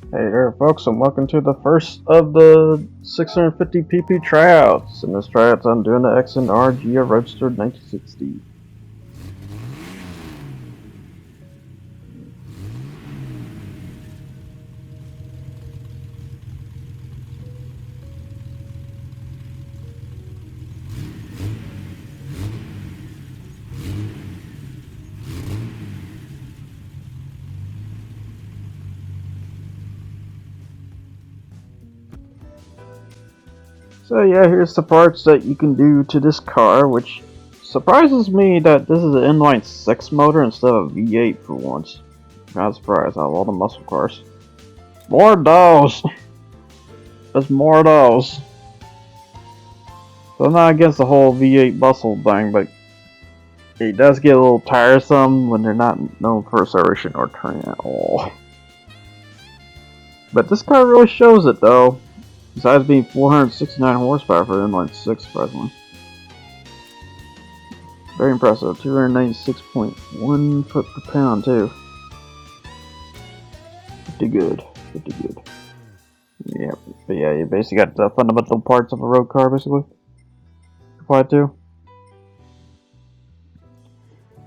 Hey there, folks, and welcome to the first of the 650 pp tryouts. In this tryouts, I'm doing the XNR Ghia Roadster 1960. So yeah, here's the parts that you can do to this car, which surprises me that this is an inline 6 motor instead of a V8 for once. Not surprised out of all the muscle cars. More of those! There's more of those. So I'm not against the whole V8 muscle thing, but it does get a little tiresome when they're not known for acceleration or turning at all. But this car really shows it though. Besides being 469 horsepower for inline 6, surprisingly. Very impressive. 296.1 foot per pound, too. Pretty good. Pretty good. Yeah, but yeah, you basically got the fundamental parts of a road car, basically. Applied to.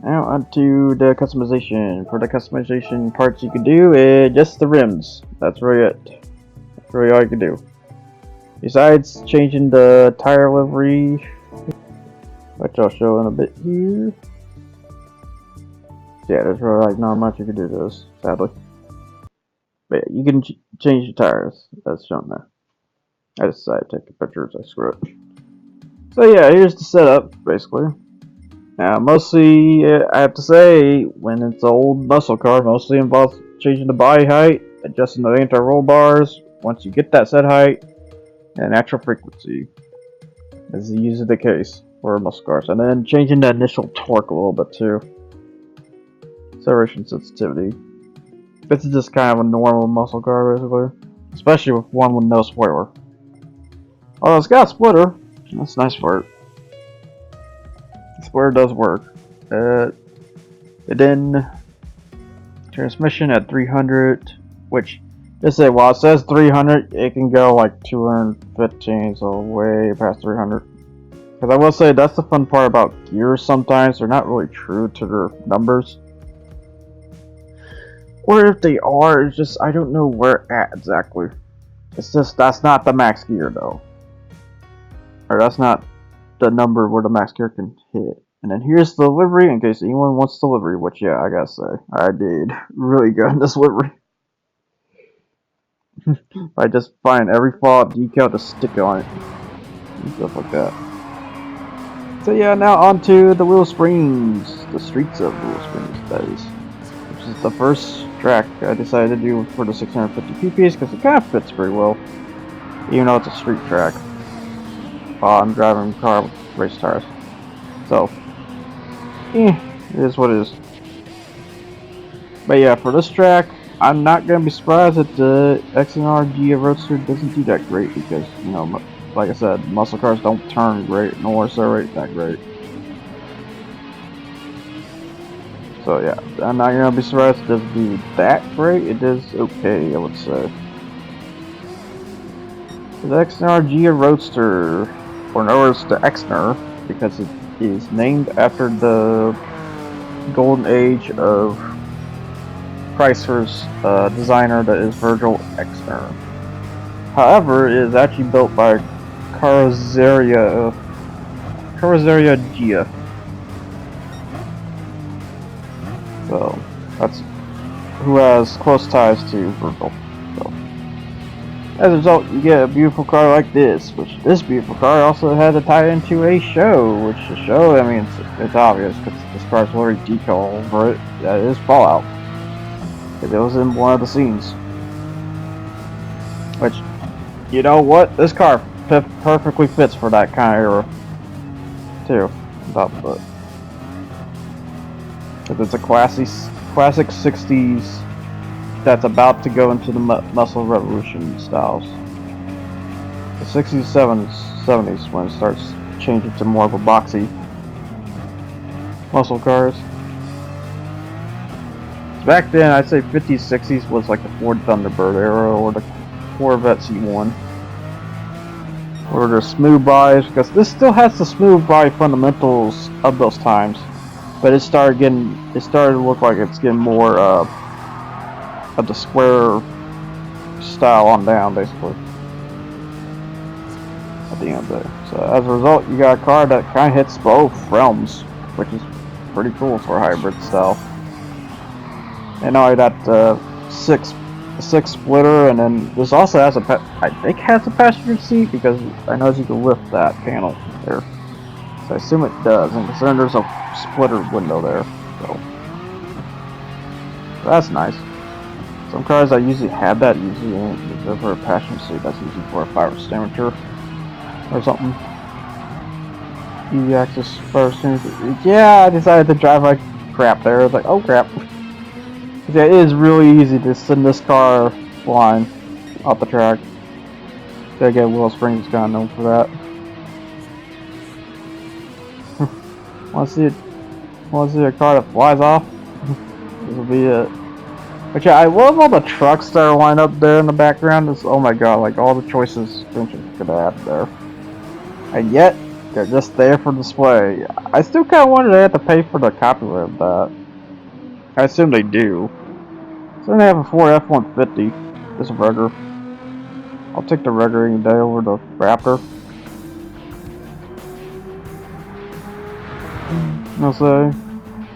Now, onto the customization. For the customization parts you can do, just the rims. That's really it. That's really all you can do. Besides changing the tire livery, which I'll show in a bit here. Yeah, there's really like not much you can do to this, sadly. But yeah, you can change the tires, that's shown there. I decided to take pictures, I screw it. So yeah, here's the setup, basically. Now, mostly, I have to say, when it's an old muscle car, mostly involves changing the body height, adjusting the anti-roll bars, once you get that set height, and actual frequency, as is usually the case for muscle cars, and then changing the initial torque a little bit too. Acceleration sensitivity. This is just kind of a normal muscle car, basically, especially with one with no spoiler. Although it's got a splitter, that's nice for it. The splitter does work. And then transmission at 300, which they say while it says 300, it can go like 215, so way past 300. Because I will say that's the fun part about gears sometimes, they're not really true to their numbers. Or if they are, it's just, I don't know where at exactly. It's just, that's not the max gear though. Or that's not the number where the max gear can hit. And then here's the livery, in case anyone wants the livery, which yeah, I gotta say, I did really good in this livery. I just find every fall decal to stick on it and stuff like that. So yeah, now onto the wheel springs, the streets of wheel springs, that is, which is the first track I decided to do for the 650 pp's because it kind of fits pretty well, even though it's a street track. I'm driving a car with race tires, so it is what it is. But yeah, for this track, I'm not gonna be surprised that the XNR Ghia Roadster doesn't do that great because, you know, like I said, muscle cars don't turn great nor accelerate that great. So yeah, I'm not gonna be surprised it doesn't do that great. It is okay, I would say. The XNR Ghia Roadster, or known as the XNR, because it is named after the golden age of Chrysler's designer, that is Virgil XNR. However, it is actually built by Carrozzeria Ghia. So that's who has close ties to Virgil. So as a result, you get a beautiful car like this, which this beautiful car also had to tie into a show, which the show, I mean, it's obvious because this car's already decal over it. That is Fallout. It was in one of the scenes. Which, you know what? This car perfectly fits for that kind of era, too. On top of it. Because it's a classic 60s that's about to go into the muscle revolution styles. The 60s, 70s when it starts changing to more of a boxy muscle cars. Back then, I'd say 50s, 60s was like the Ford Thunderbird era or the Corvette C1. Or the smooth buys, because this still has the smooth buy fundamentals of those times. But it started to look like it's getting more of the square style on down, basically. At the end of the day. So as a result, you got a car that kind of hits both realms, which is pretty cool for a hybrid style. And now I got six splitter, and then this also has I think has a passenger seat, because I know you can lift that panel there. So I assume it does, and considering there's a splitter window there, so that's nice. Some cars that usually have that usually ain't for a passenger seat. That's usually for a 5 amateur or something. Easy access 5 amateur. Yeah, I decided to drive like crap there. I was like, oh crap. Yeah, it is really easy to send this car flying off the track. Gotta get Willow Springs kind of known for that. Want to see a car that flies off? This will be it. But yeah, I love all the trucks that are lined up there in the background. It's, oh my god, like all the choices could have there. And yet, they're just there for display. I still kind of wonder they have to pay for the copyright of that. I assume they do. So they have a Ford F-150. This Rugger. I'll take the Rugger any day over the Raptor. I'll say.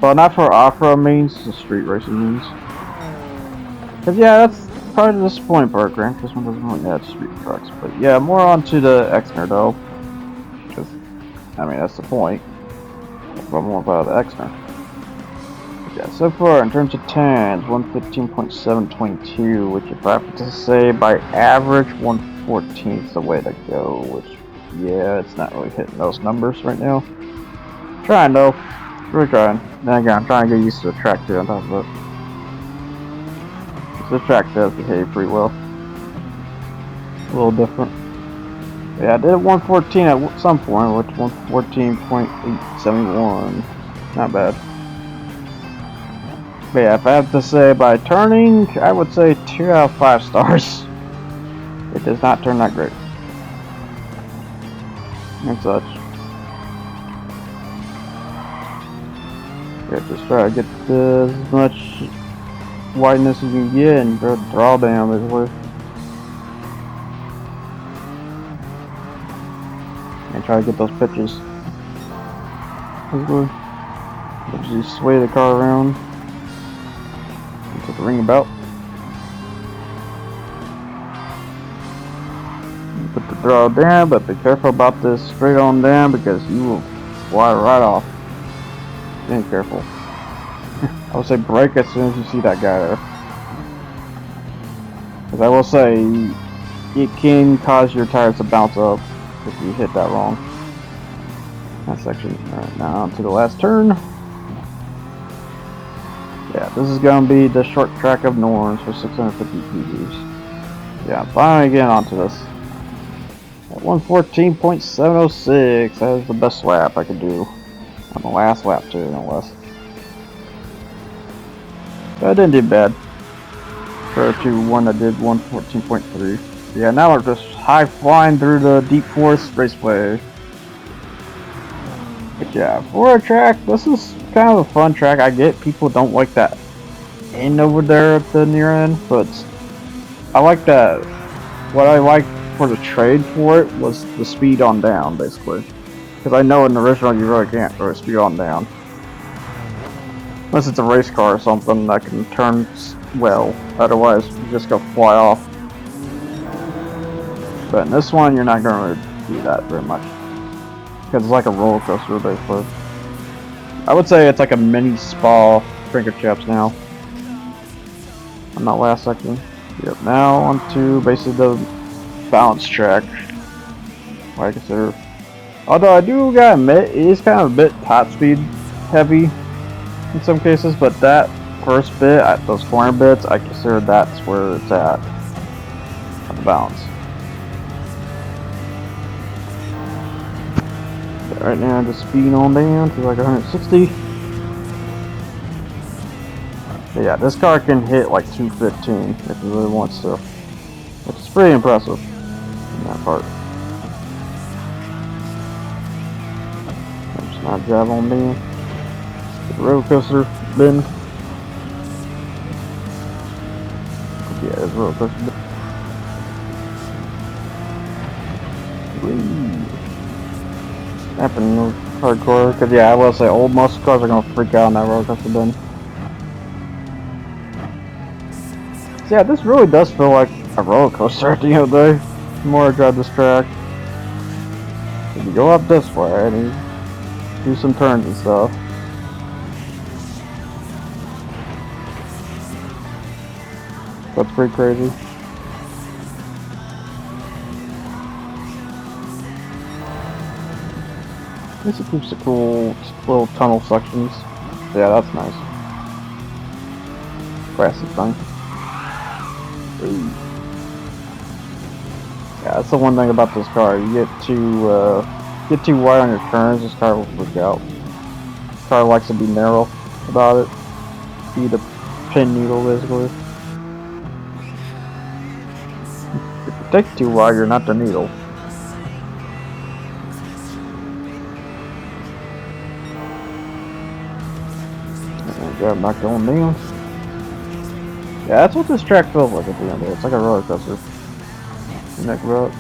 But not for off-road means, the street racing means. Cause yeah, that's probably the disappointing part. Gran Turismo doesn't really have street trucks. But yeah, more onto the XNR though. Because, I mean, that's the point. But more about the XNR. Yeah, so far in terms of times, 115.722, which if I have to say by average, 114 is the way to go, which, yeah, it's not really hitting those numbers right now. Trying though, really trying. Then again, I'm trying to get used to the track too on top of it. So the track does behave pretty well. A little different. Yeah, I did 114 at some point, which 114.871. Not bad. But yeah, if I have to say by turning, I would say 2 out of 5 stars. It does not turn that great. And such. Yeah, just try to get as much wideness as you can get and draw down basically. And try to get those pitches. Basically. Just sway the car around. To the ring about. Put the throttle down, but be careful about this straight on down because you will fly right off. Be careful. I would say brake as soon as you see that guy there. Because I will say, it can cause your tires to bounce up if you hit that wrong. That section. Alright, now on to the last turn. Yeah, this is going to be the short track of Norns for 650 PBs. Yeah, finally getting onto this. At 114.706, that is the best lap I could do. On the last lap too, no less. But I didn't do bad. Compared to one that did 114.3. Yeah, now we're just high flying through the Deep Forest Raceway. But yeah, for a track, this is kind of a fun track. I get people don't like that end over there at the near end, but I like that. What I liked for the trade for it was the speed on down, basically. Because I know in the original you really can't really speed on down. Unless it's a race car or something that can turn well. Otherwise, you just go fly off. But in this one, you're not going to really do that very much. Because it's like a roller coaster, basically. I would say it's like a mini spa finger chaps now. On that last section. Yep, now onto basically the balance track. What I consider. Although I do gotta admit, it is kind of a bit top speed heavy in some cases, but that first bit, those corner bits, I consider that's where it's at. On the balance. Right now, just speeding on down to like 160. But yeah, this car can hit like 215 if it really wants to, which is pretty impressive in that part. Let's not drive on me. The roller coaster bin. Yeah, there's a roller coaster bin. Happening hardcore, because yeah, I will say old muscle cars are gonna freak out on that roller coaster bin. So yeah, this really does feel like a roller coaster at the end of the day. The more I drive this track, if you go up this way and you do some turns and stuff, that's pretty crazy. This keeps the cool little tunnel sections. Yeah, that's nice. Grassy thing. Ooh. Yeah, that's the one thing about this car. You get too wide on your turns, this car will freak out. This car likes to be narrow about it. Be the pin needle, basically. If you take it too wide, you're not the needle. I'm not going down. Yeah, that's what this track feels like at the end of it. It's like a roller coaster. Neck road.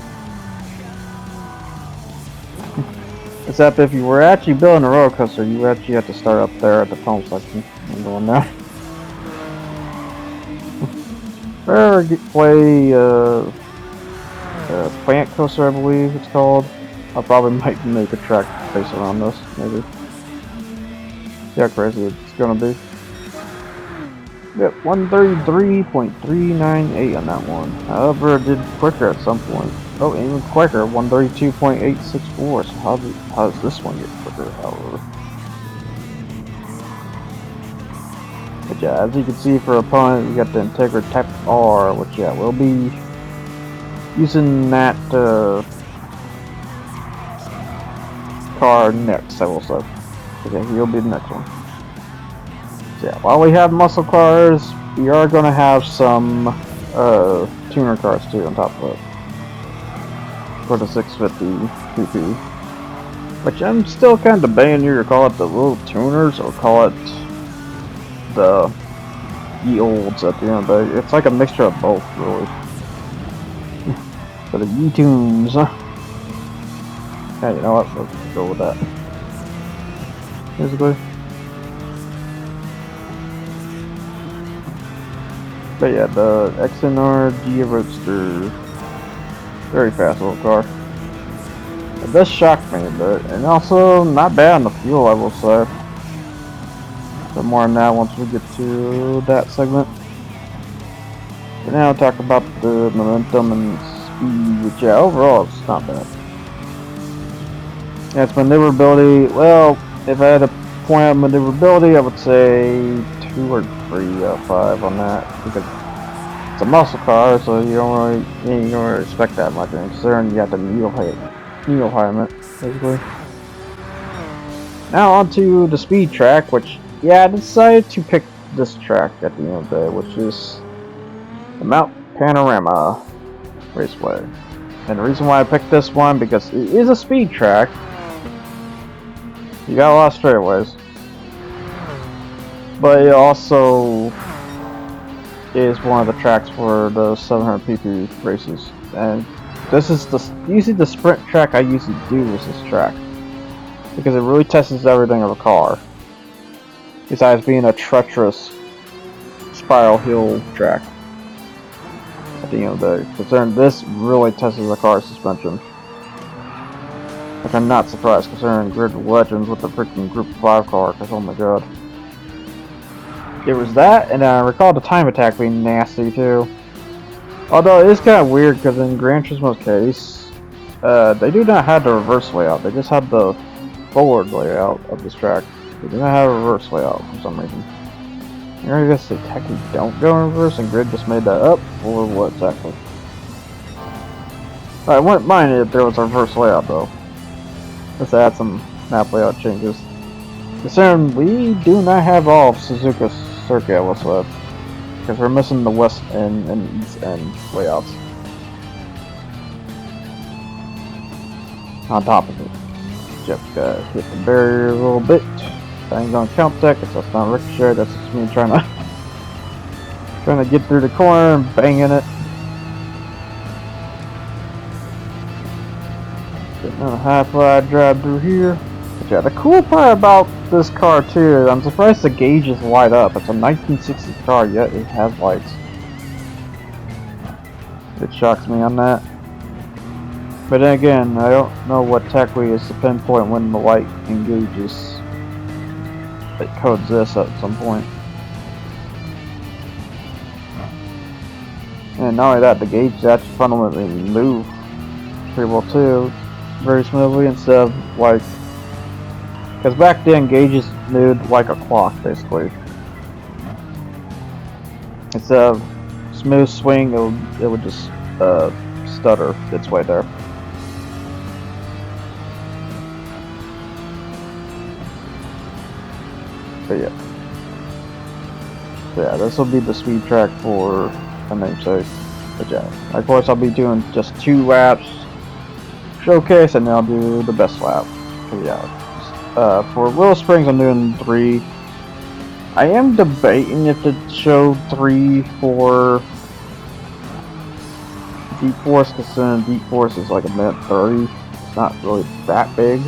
Except if you were actually building a roller coaster, you actually have to start up there at the tunnel section and going down. Or play Plant Coaster, I believe it's called. I probably might make a track based around this, maybe. See how crazy it's gonna be. Yep, 133.398 on that one. However, it did quicker at some point. Oh, even quicker, 132.864. So how does this one get quicker, however? But yeah, as you can see for opponent, you got the Integra Type R, which yeah, we'll be using that car next, I will say. Okay, he'll be the next one. Yeah, while we have muscle cars, we are going to have some tuner cars too on top of it for the 650 PP, which I'm still kind of debating either call it the little tuners or call it the E-olds at the end of the day. It's like a mixture of both, really. For the E-tunes. Yeah, you know what? Let's go with that. Basically. But yeah, the XNR Ghia Roadster, very fast little car. It does shock me a bit, and also not bad on the fuel, I will say. But more on that once we get to that segment. But now I'll talk about the momentum and speed, which yeah, overall it's not bad. Yeah, it's maneuverability. Well, if I had to point out maneuverability, I would say 2 or 3 out of 5 on that, because it's a muscle car, so you don't really expect that much. And considering you got the needle height, basically. Now onto the speed track, which yeah, I decided to pick this track at the end of the day, which is the Mount Panorama Raceway. And the reason why I picked this one, because it is a speed track. You got a lot of straightaways, but it also is one of the tracks for the 700 PP races. And this is usually the sprint track I usually do is this track, because it really tests everything of a car, besides being a treacherous spiral hill track at the end of the day. Considering this really tests the car's suspension, which I'm not surprised considering Grid Legends with the freaking Group 5 car, because oh my god. It was that, and I recall the time attack being nasty too. Although it is kind of weird, because in Gran Turismo's case, they do not have the reverse layout, they just have the forward layout of this track. They do not have a reverse layout for some reason. I guess they technically don't go in reverse, and Grid just made that up, or what exactly? I wouldn't mind it if there was a reverse layout though. Let's add some map layout changes. Considering we do not have all of Suzuka's circuit was with. Because we're missing the west end and east end layouts. On top of it. Just hit the barrier a little bit. I ain't gonna count that because that's not ricochet, that's just me trying to get through the corner and banging it. Getting on a half-fly drive through here. But yeah, the cool part about this car too is I'm surprised the gauges light up. It's a 1960s car, yet it has lights. It shocks me on that. But then again, I don't know what tech we use to pinpoint when the light engages. It coexists at some point. And not only that, the gauges actually fundamentally move pretty well too, very smoothly instead of like, because back then gauges moved like a clock basically. Instead of smooth swing, it would just stutter its way there. But yeah, this will be the speed track for a namesake. But yeah, of course I'll be doing just 2 laps showcase, and then I'll do the best lap. But yeah, for Willow Springs I'm doing 3. I am debating if to show 3 for Deep Forest, considering Deep Forest is like a minute 30. It's not really that big.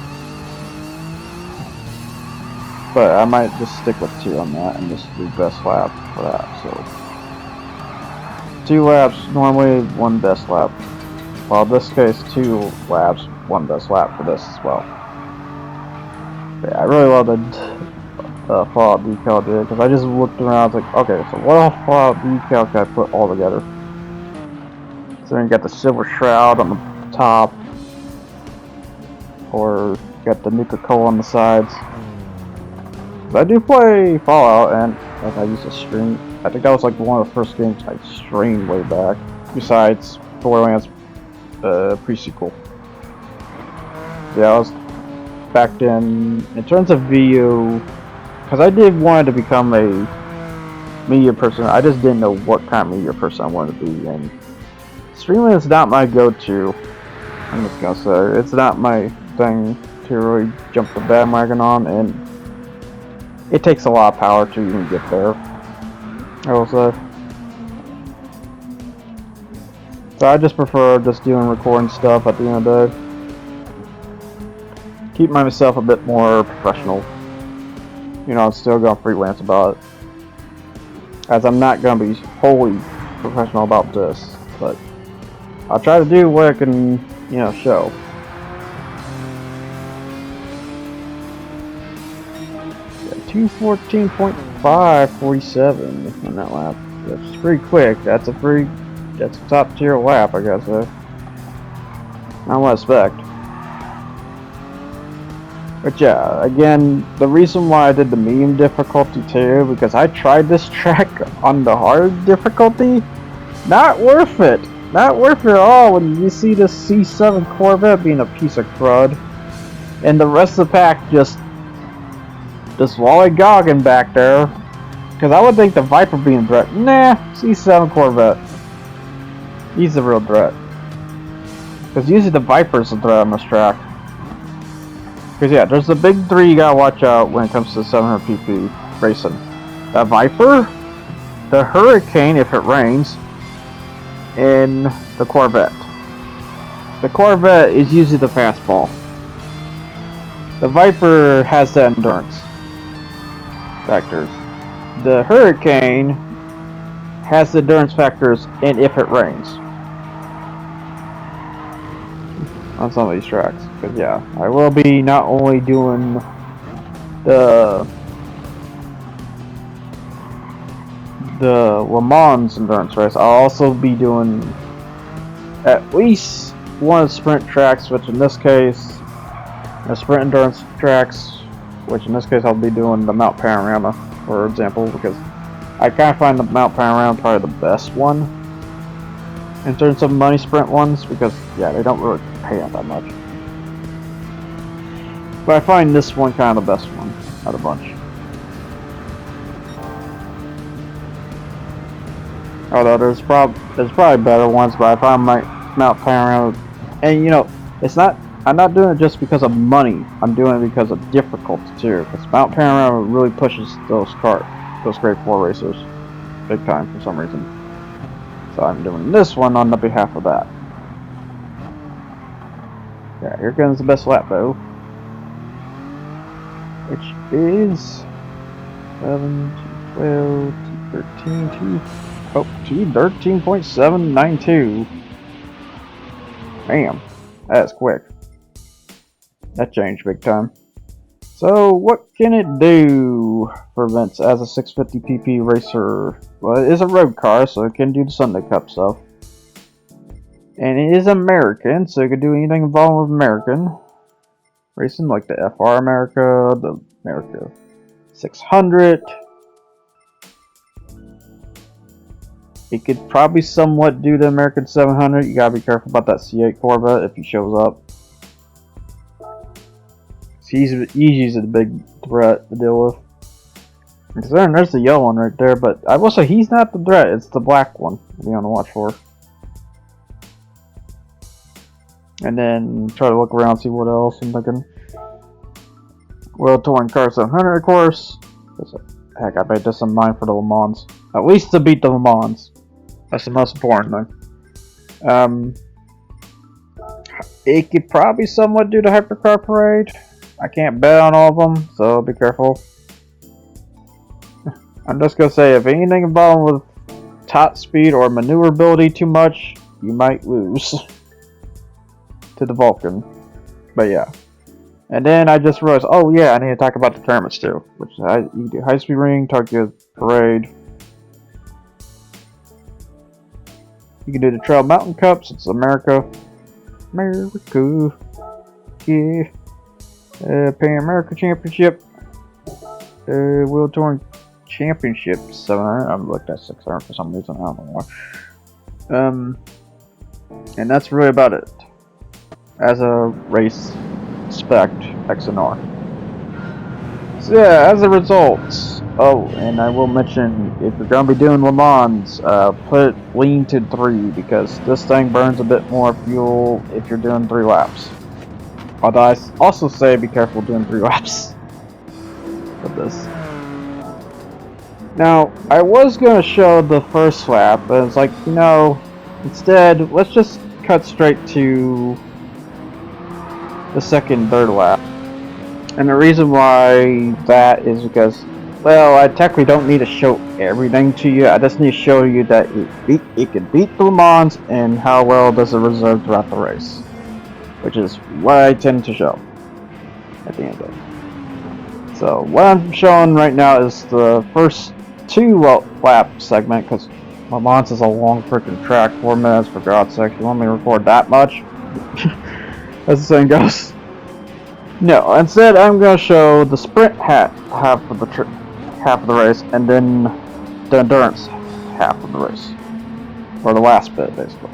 But I might just stick with 2 on that and just do best lap for that. So 2 laps normally, 1 best lap. Well, in this case, 2 laps, 1 best lap for this as well. But yeah, I really love the Fallout decal did, because I just looked around, I was like, okay, so what all Fallout decal can I put all together? So then you got the silver shroud on the top, or got the Nuka-Cola on the sides. I do play Fallout, and like I used to stream. I think that was like one of the first games I streamed way back. Besides Borderlands pre-sequel. Yeah, I was back then. In terms of video, because I did want to become a media person. I just didn't know what kind of media person I wanted to be, and streaming is not my go-to. I'm just gonna say it's not my thing to really jump the bandwagon on, and it takes a lot of power to even get there, I will say. So I just prefer just doing recording stuff at the end of the day. Keep myself a bit more professional. You know, I'm still going freelance about it. As I'm not going to be wholly professional about this, but I'll try to do what I can, you know, show. 2:14.5 47 on that lap. That's pretty quick. That's a top tier lap, I guess. Not what I expect. But yeah, again, the reason why I did the medium difficulty too, because I tried this track on the hard difficulty. Not worth it. Not worth it at all when you see this C7 Corvette being a piece of crud, and the rest of the pack just lollygogging back there. Because I would think the Viper being a threat. Nah, C7 Corvette. He's the real threat. Because usually the Viper's the threat on this track. Because yeah, there's the big 3 you gotta watch out when it comes to 700 pp racing. The Viper, the Hurricane if it rains, and the Corvette. The Corvette is usually the fastball. The Viper has the endurance factors. The Hurricane has the endurance factors and if it rains. On some of these tracks. Because yeah, I will be not only doing the Le Mans endurance race, I'll also be doing at least one of the sprint tracks, which in this case, the sprint endurance tracks, which in this case I'll be doing the Mount Panorama, for example, because I kind of find the Mount Panorama probably the best one in terms of money sprint ones, because yeah, they don't really pay out that much. But I find this one kind of the best one out of the bunch. Although there's probably better ones, but I found my Mount Panorama, and you know, it's not. I'm not doing it just because of money. I'm doing it because of difficulty too. Because Mount Panorama really pushes those grade 4 racers big time for some reason. So I'm doing this one on the behalf of that. Yeah, here comes the best lap though, which is 7, 12, 13, 13.792. Damn, that's quick. That changed big time. So what can it do for events as a 650 pp racer? Well, it is a road car, so it can do the Sunday Cup stuff. And it is American, so it can do anything involved with American racing, like the FR America, the America 600. It could probably somewhat do the American 700. You gotta be careful about that C8 Corvette if he shows up. He's usually the big threat to deal with. Because there's the yellow one right there, but I will say he's not the threat, it's the black one to be on the watch for. And then try to look around, see what else I'm thinking. World Touring Car 700, of course. Heck, I made this in mind for the Le Mans. At least to beat the Le Mans. That's the most important thing. It could probably somewhat do the Hypercar Parade. I can't bet on all of them, so be careful. I'm just gonna say, if anything involved with top speed or maneuverability too much, you might lose to the Vulcan. But yeah. And then I just realized, oh yeah, I need to talk about the tournaments too, which is you can do High Speed Ring, Tokyo Parade. You can do the Trail Mountain Cups. It's America, yeah. Pan America Championship, World Touring Championship 700. I've looked at 600 for some reason. I don't know why. And that's really about it. As a race spec XNR. So yeah, as a result. Oh, and I will mention, if you're going to be doing Le Mans, put lean to 3 because this thing burns a bit more fuel if you're doing 3 laps. Although I also say be careful doing 3 laps with this. Now, I was going to show the first lap, but it's like, you know, instead, let's just cut straight to the second, third lap. And the reason why that is because, well, I technically don't need to show everything to you. I just need to show you that it can beat the Le Mans and how well does it reserve throughout the race. Which is what I tend to show at the end of it. So what I'm showing right now is the first 2 lap segment, because Le Mans is a long freaking track, 4 minutes for God's sake. You want me to record that much? As the saying goes. No, instead I'm going to show the sprint half of the race, and then the endurance half of the race, or the last bit basically.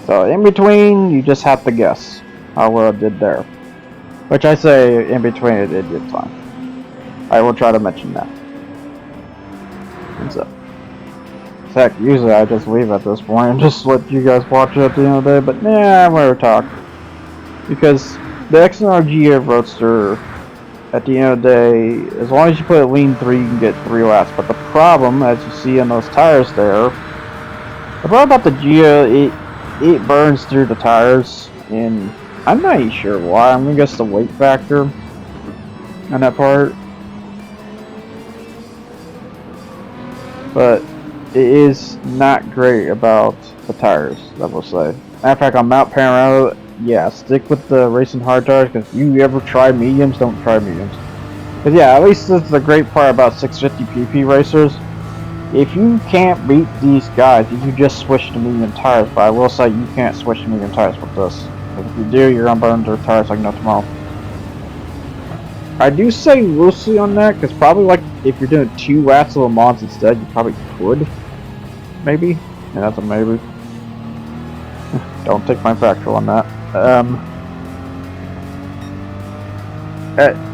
So in between, you just have to guess how well it did there. Which I say in between it did fine. I will try to mention that. And so, heck, usually I just leave at this point and just let you guys watch it at the end of the day, but nah, I'm gonna talk. Because the XNR Ghia Roadster, at the end of the day, as long as you put a lean 3, you can get 3 laps. But the problem, as you see on those tires there, the problem about the Ghia, it burns through the tires, and I'm not even sure why. I'm gonna guess the weight factor on that part. But it is not great about the tires, I will say. Matter of fact, on Mount Panorama, yeah, stick with the racing hard tires, because if you ever try mediums, don't try mediums. Because yeah, at least this is the great part about 650 pp racers. If you can't beat these guys, you can just switch to medium tires, but I will say you can't switch to medium tires with this. If you do, you're gonna burn their tires like no tomorrow. I do say loosely on that, because probably like if you're doing 2 laps of Le Mans instead, you probably could. Maybe. Yeah, that's a maybe. Don't take my factual on that.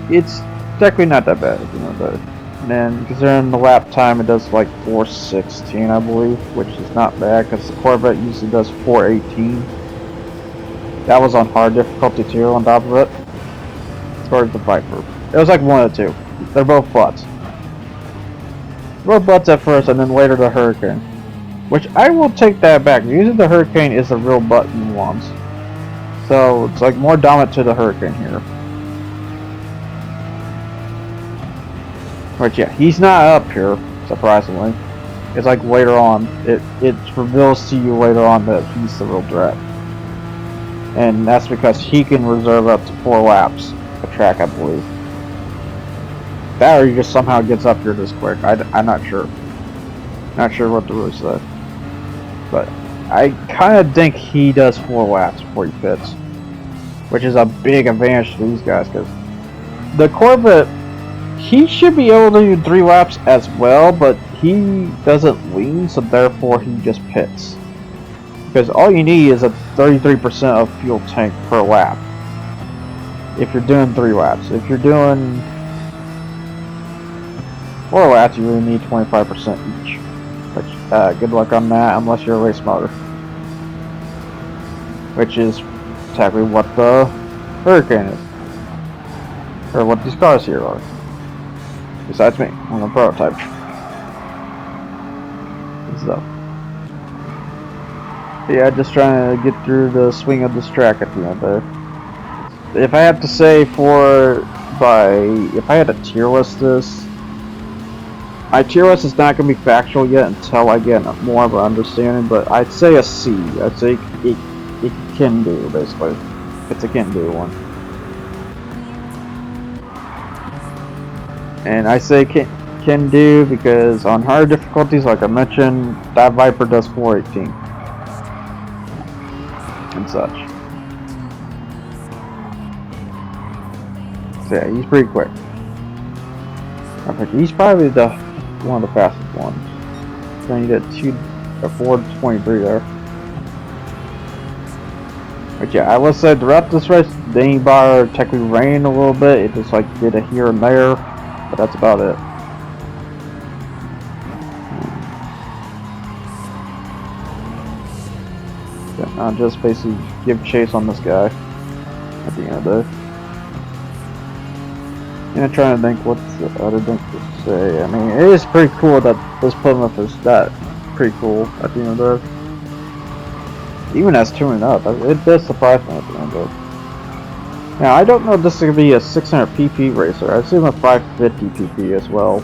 It's technically not that bad, you know, but And considering the lap time, it does like 4:16, I believe, which is not bad because the Corvette usually does 4:18. That was on hard difficulty too, on top of it. As far as the Viper, it was like one of the two. They're both butts. Both butts at first, and then later the Hurricane. Which I will take that back. Usually the Hurricane is the real button ones. So it's like more dominant to the Hurricane here. But yeah, he's not up here, surprisingly. It's like later on, it reveals to you later on that he's the real threat. And that's because he can reserve up to 4 laps a track, I believe. That or he just somehow gets up here this quick. I'm not sure. Not sure what the rules say. But I kind of think he does 4 laps before he pits. Which is a big advantage to these guys, because the Corvette, he should be able to do 3 laps as well, but he doesn't lean, so therefore he just pits. Because all you need is a 33% of fuel tank per lap. If you're doing 3 laps. If you're doing 4 laps, you really need 25% each. Which, good luck on that unless you're a race motor. Which is exactly what the Hurricane is. Or what these cars here are. Besides me, I'm a prototype. So. Yeah, just trying to get through the swing of this track at the end there. If I have to say if I had to tier list this, my tier list is not going to be factual yet until I get more of an understanding, but I'd say a C. I'd say it can do, basically. It's a can do one. And I say can do because on hard difficulties, like I mentioned, that Viper does 4:18 and such. So yeah, he's pretty quick. I think he's probably one of the fastest ones. Then you did 4:23 there. But yeah, I will say throughout this race, the Dane bar technically rained a little bit. It just like did a here and there, but that's about it. Yeah, I'll just basically give chase on this guy at the end of the day. And I'm trying to think what's the other thing to say. I mean, it is pretty cool that this Plymouth is that pretty cool at the end of the day. Even as tuning up, it does surprise me at the end of it. Now, I don't know if this is going to be a 600 pp racer. I assume a 550 pp as well.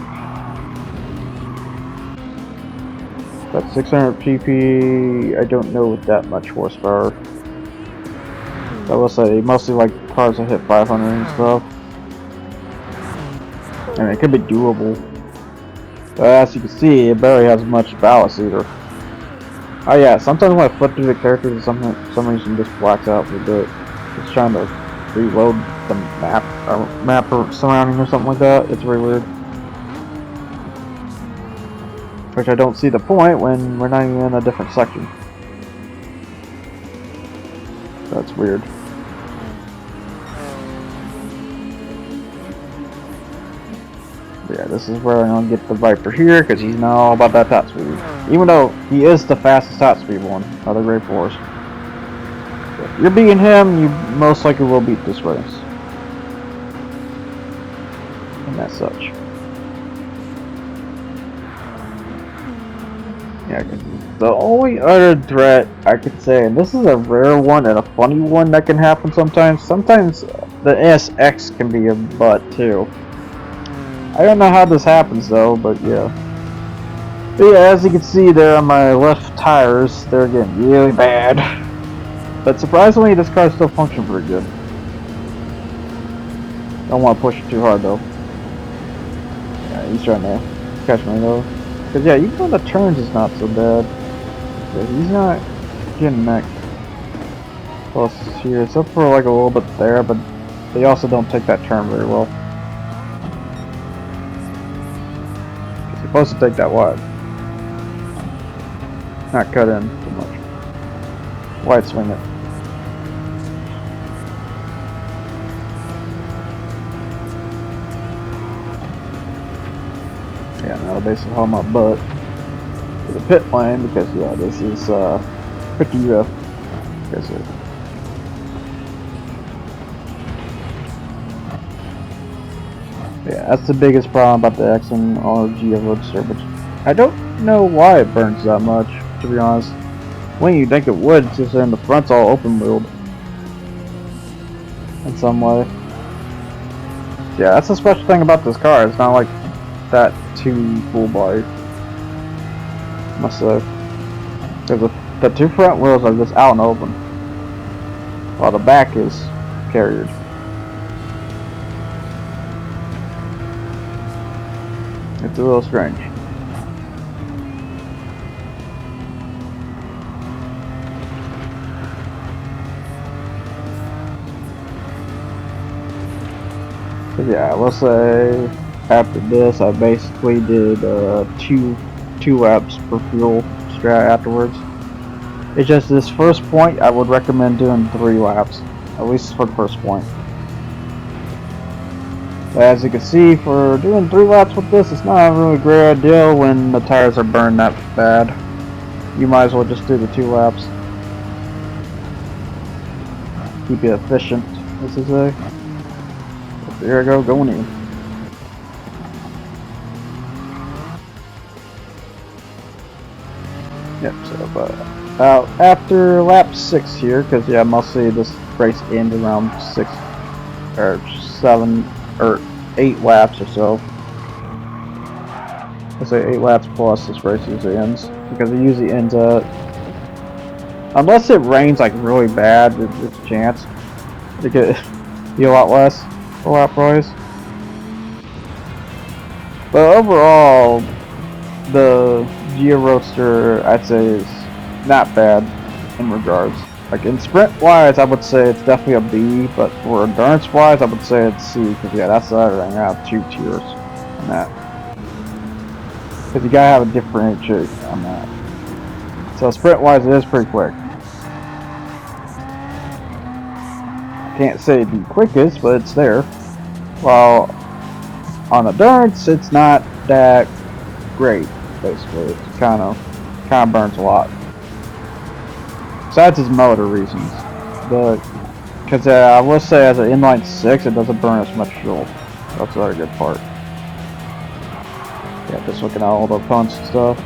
But 600 pp, I don't know with that much horsepower. I will say, mostly like cars that hit 500 and stuff. I mean, it could be doable. But as you can see, it barely has much ballast either. Oh yeah, sometimes when I flip through the characters, some reason just blacks out for a bit. It's trying to reload the map or surrounding or something like that. It's really weird. Which I don't see the point when we're not even in a different section. That's weird. But yeah, this is where I'm gonna get the Viper here because he's not all about that top speed. Even though he is the fastest top speed one of the Great Force. If you're beating him, you most likely will beat this race. And that's such. Yeah, the only other threat I could say, and this is a rare one and a funny one that can happen sometimes. Sometimes the SX can be a butt too. I don't know how this happens though, but yeah. But yeah, as you can see there on my left tires, they're getting really bad. But surprisingly, this car still functions pretty good. Don't want to push it too hard though. Yeah, he's trying to catch me though. Cause yeah, even though the turns is not so bad, yeah, he's not getting that close here, except for like a little bit there. But they also don't take that turn very well. Supposed to take that wide, not cut in too much. Wide swing it. basically haul my butt to the pit lane because yeah, this is pretty rough. Because yeah, that's the biggest problem about the XNR Ghia Roadster, which I don't know why it burns that much, to be honest. When you think it would, it's just in the front's all open wheeled in some way. Yeah, that's the special thing about this car. It's not like that too full body, must say. Because the two front wheels are just out and open, while the back is carried. It's a little strange. But yeah, I will say after this, I basically did two laps per fuel strat afterwards. It's just this first point, I would recommend doing 3 laps, at least for the first point. But as you can see, for doing 3 laps with this, it's not a really great idea when the tires are burned that bad. You might as well just do the 2 laps. Keep it efficient, as they say. There I go, going in. Yep, so after lap 6 here, because yeah, mostly this race ends around 6 or 7 or 8 laps or so. Let's say 8 laps plus this race usually ends, because it usually ends at, unless it rains like really bad, there's a chance it could be a lot less for lap price. But overall, the Ghia Roadster, I'd say, is not bad in regards. Like in sprint wise, I would say it's definitely a B, but for endurance wise, I would say it's C. Because yeah, that's the other thing. I have 2 tiers on that. Because you gotta have a differentiate on that. So sprint wise, it is pretty quick. Can't say the quickest, but it's there. While on endurance, it's not that great. Basically, it's kind of burns a lot. Besides its motor reasons, because I will say as an inline 6, it doesn't burn as much fuel. That's the other good part. Yeah, just looking at all the punts and stuff.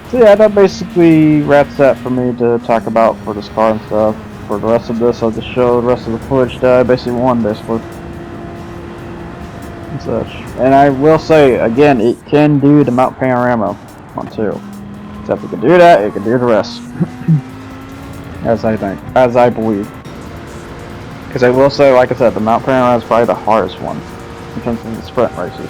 So yeah, that basically wraps that for me to talk about for this car and stuff. For the rest of this, I'll just show the rest of the footage that I basically won, basically. And such. And I will say, again, it can do the Mount Panorama one too. So if it can do that, it can do the rest. As I think. As I believe. Because I will say, like I said, the Mount Panorama is probably the hardest one in terms of the sprint races.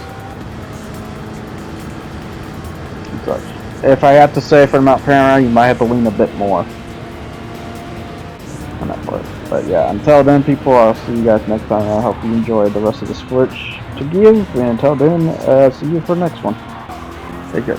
And such. If I have to say for the Mount Panorama, you might have to lean a bit more on that part. But yeah, until then, people, I'll see you guys next time. I hope you enjoyed the rest of this footage to give. And until then, see you for the next one. Take care.